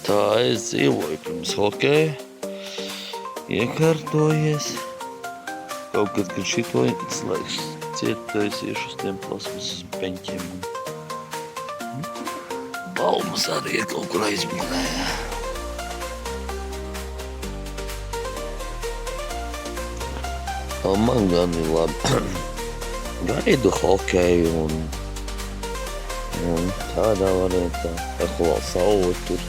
Tā es dzīvoju pirms hokeja, iekārtojies. Kaut kad šito slēgs ciet, tad es iešu uz tiem plasmasas beņķiem. Baumas arī ir kaut kur aizmīnēja. Man gan ir labi. Gaidu hokeju un tādā variantā. Vēl saule tur.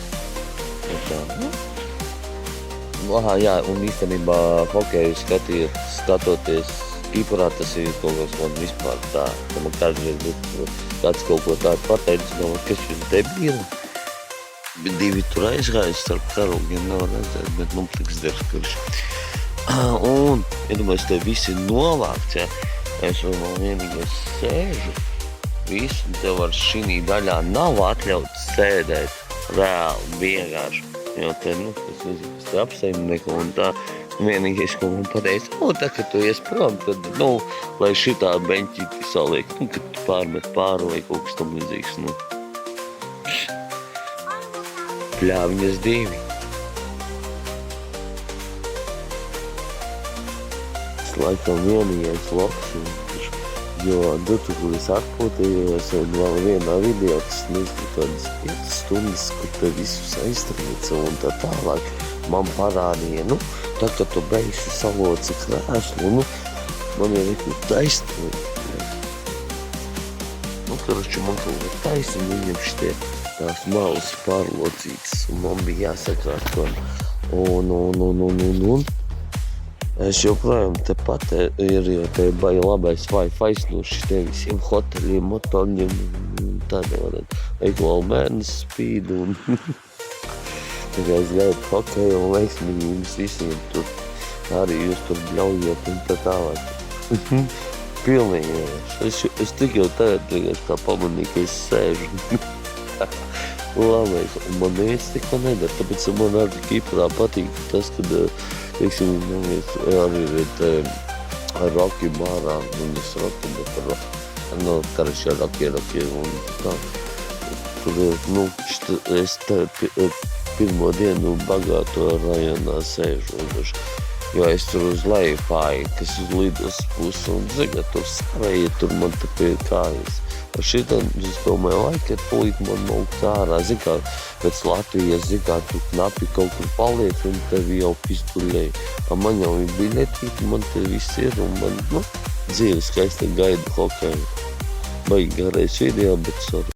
Jā, un īstenībā hokeju skatoties Kiprā, tas ir kaut kas man vispār tā, ka man kādreiz kāds kaut ko tādu pateicis, kas jūs debīli. Bet divi tur aizgājas starp karogiem, nav redzēt, bet man pliks derskaļš. Un, iedomājies, te visi novākts, ja, es vēl vienīgais sēžu, visu, un tev ar šī daļā nav atļauts sēdēt reāli vienkārši. Jo te, es nezinu, kas te apsaimnieko un tā, vienīgais, ko man pateica, tā, ka tu ies prom, tad, lai šitā beņķīti saliek, kad tu pārmet pāri vai kaut kas tam līdzīgs, Pļāviņas divi. Es laikam vienīgais loks, jo tu, kur es atpūtījos, un vēl vienā video, kas nezinu, kādas 5 stundas, kur te visus aiztrieca un tā tālāk, man parādīja, tā, kad tu beigsi saloci krēslu, man jau ir taisnība. Karaču, man kaut kā taisni, viņam šitie tās malas pārlocītas, un man bija jāsakrāt, un es joprojām tepat ir jau te baigi labais Wi-Fi no šitiem visiem hoteļiem, motoņiem, tādā varētu. Eik vēl bērnis spīd, un tā kā es gaidu hokeju un veiksmīgi jums visiem tur, arī jūs tur bļaujiet un tā tālāk. Pilnīgi, es tik jau tagad kā pamanīju, ka es sēžu. Labais, un man neviens tikko nedara, tāpēc man arī Kiprā patīk tas, kad, teiksim, arī ir te roki bārā, un es roki, bet karači ar roki, un tā. Tur, es te pirmo dienu bagāto rajonā sēžu, jo es tur uz leju pāju, kas uz lidos pusi, un zina, tur sārēja, tur man te pie kājas. Ar šitam, es domāju, laiket pulīt man maukt ārā, zin kā, pēc Latvijas, zin kā, tu knapi kaut kur paliek, un tevi jau pistuļēja. Man jau ir biļetīti, man te viss ir, un man, dzīve skaisti gaidu hokeju. Baigi garais video, bet sorry.